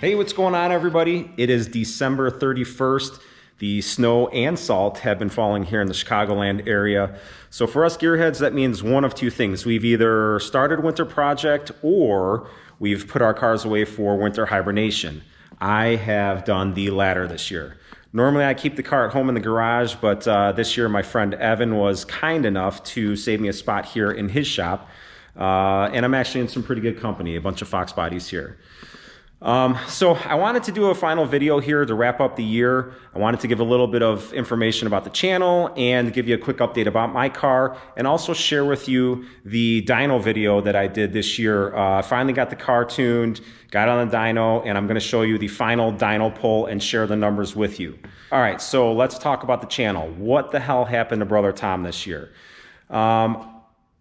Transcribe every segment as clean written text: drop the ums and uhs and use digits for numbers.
Hey, what's going on, everybody? It is December 31st. The snow and salt have been falling here in the Chicagoland area. So for us gearheads, that means one of two things. We've either started a winter project or we've put our cars away for winter hibernation. I have done the latter this year. Normally I keep the car at home in the garage, but this year my friend Evan was kind enough to save me a spot here in his shop. And I'm actually in some pretty good company, a bunch of Foxbodies here. So I wanted to do a final video here to wrap up the year. I wanted to give a little bit of information about the channel and give you a quick update about my car, and also share with you the dyno video that I did this year. I finally got the car tuned, got on the dyno, and I'm going to show you the final dyno pull and share the numbers with you. All right, so let's talk about the channel. What the hell happened to Brother Tom this year?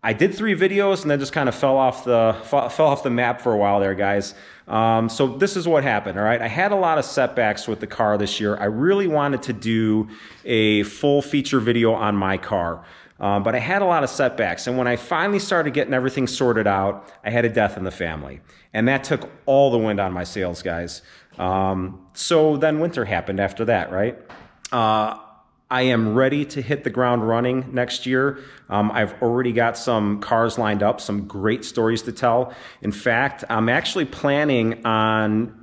I did 3 videos and then just kind of fell off the map for a while there, guys. So this is what happened, all right? I had a lot of setbacks with the car this year. I really wanted to do a full feature video on my car, but I had a lot of setbacks. And when I finally started getting everything sorted out, I had a death in the family. And that took all the wind on my sails, guys. So then winter happened after that, right? I am ready to hit the ground running next year. I've already got some cars lined up, some great stories to tell. In fact, I'm actually planning on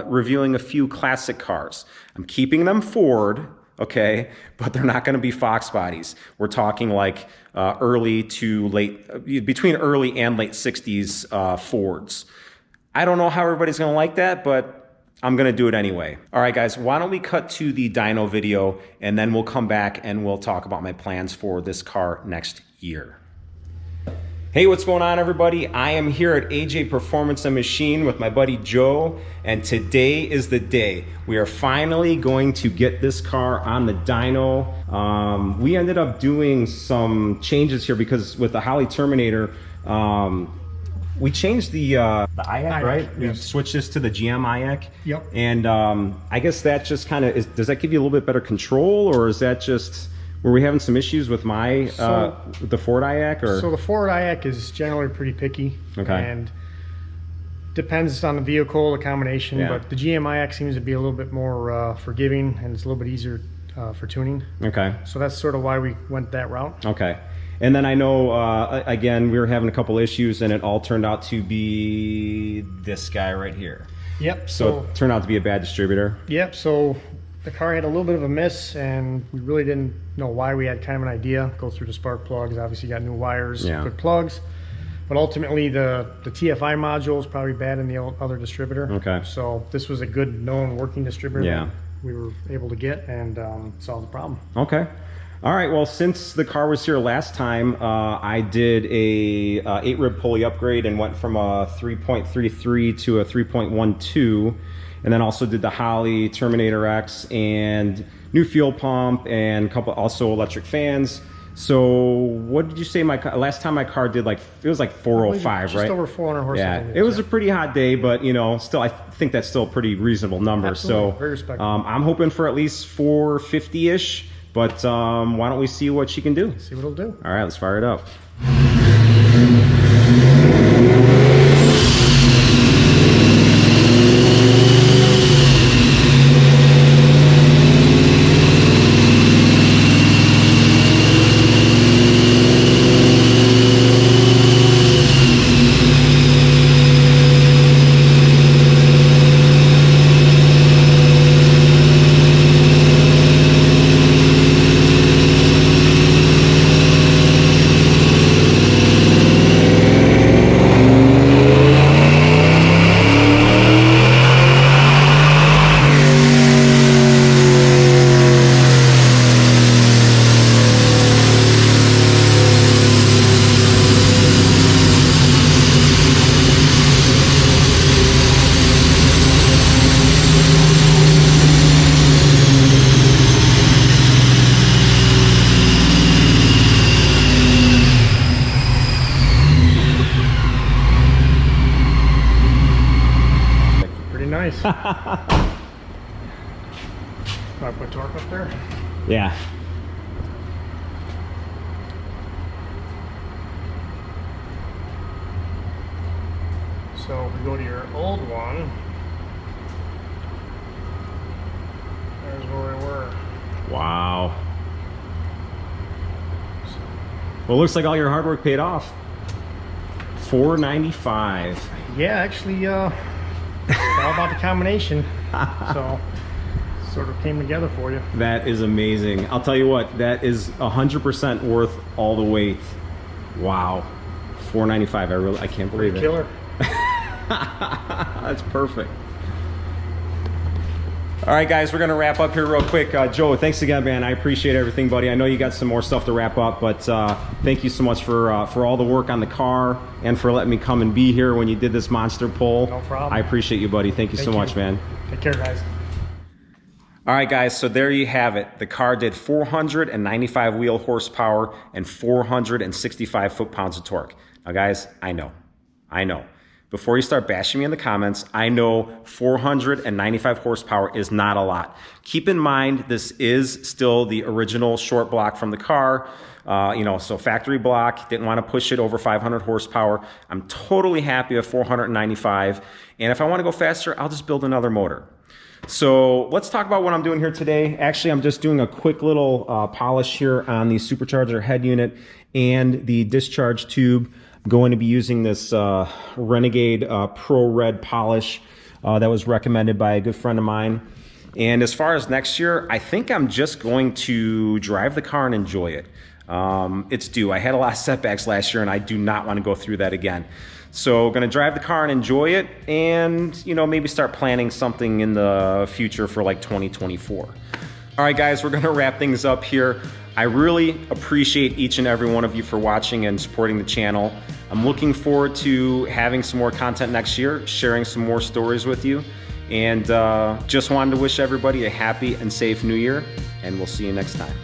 reviewing a few classic cars. I'm keeping them Ford, okay, but they're not going to be Fox bodies. We're talking like early to late, between early and late 60s Fords. I don't know how everybody's going to like that, but I'm gonna do it anyway. All right, guys, why don't we cut to the dyno video and then we'll come back and we'll talk about my plans for this car next year. Hey, what's going on, everybody? I am here at AJ Performance and Machine with my buddy Joe, and today is the day. We are finally going to get this car on the dyno. We ended up doing some changes here because with the Holley Terminator, we changed the IAC, right? Yes. We switched this to the GM IAC. Yep. And I guess that just kind of is, does that give you a little bit better control, or is that just, were we having some issues with my, the Ford IAC? Or? So the Ford IAC is generally pretty picky. Okay. And depends on the vehicle, the combination, Yeah. but the GM IAC seems to be a little bit more forgiving, and it's a little bit easier for tuning. Okay. So that's sort of why we went that route. Okay. And then I know, again, we were having a couple issues and it all turned out to be this guy right here. Yep. So it turned out to be a bad distributor. Yep. So the car had a little bit of a miss, and we really didn't know why. We had kind of an idea. Go through the spark plugs. Obviously, got new wires, Yeah. good plugs. But ultimately, the TFI module is probably bad in the other distributor. Okay. So this was a good known working distributor. Yeah. That we were able to get and solve the problem. Okay. All right, well, since the car was here last time, I did a 8-rib pulley upgrade and went from a 3.33 to a 3.12, and then also did the Holley Terminator X and new fuel pump and a couple also electric fans. So what did you say last time my car did? Like, it was like 405, right? Just over 400 horsepower. Yeah, it was a pretty hot day, but you know, still, I think that's still a pretty reasonable number. Absolutely. So Very respectable. I'm hoping for at least 450-ish. But why don't we see what she can do? See what it'll do. All right, let's fire it up. Nice. Do I put torque up there? Yeah. So if we go to your old one, Well, it looks like all your hard work paid off. $495. Yeah, actually, it's all about the combination. So, sort of came together for you. That is amazing. I'll tell you what, that is 100% worth all the wait. Wow. $495. I can't believe it. Killer. That's perfect. All right, guys, we're gonna wrap up here real quick. Joe, thanks again, man. I appreciate everything, buddy. I know you got some more stuff to wrap up, but thank you so much for all the work on the car and for letting me come and be here when you did this monster pull. No problem. I appreciate you, buddy. Thank you so much, man. Take care, guys. All right, guys, so there you have it. The car did 495 wheel horsepower and 465 foot-pounds of torque. Now, guys, I know. Before you start bashing me in the comments, I know 495 horsepower is not a lot. Keep in mind, this is still the original short block from the car. So factory block, didn't want to push it over 500 horsepower. I'm totally happy with 495. And if I want to go faster, I'll just build another motor. So let's talk about what I'm doing here today. Actually, I'm just doing a quick little polish here on the supercharger head unit and the discharge tube. Going to be using this Renegade Pro Red polish that was recommended by a good friend of mine. And as far as next year, I think I'm just going to drive the car and enjoy it. It's due. I had a lot of setbacks last year and I do not want to go through that again. So going to drive the car and enjoy it, and maybe start planning something in the future for like 2024. All right, guys, we're going to wrap things up here. I really appreciate each and every one of you for watching and supporting the channel. I'm looking forward to having some more content next year, sharing some more stories with you, and just wanted to wish everybody a happy and safe new year, and we'll see you next time.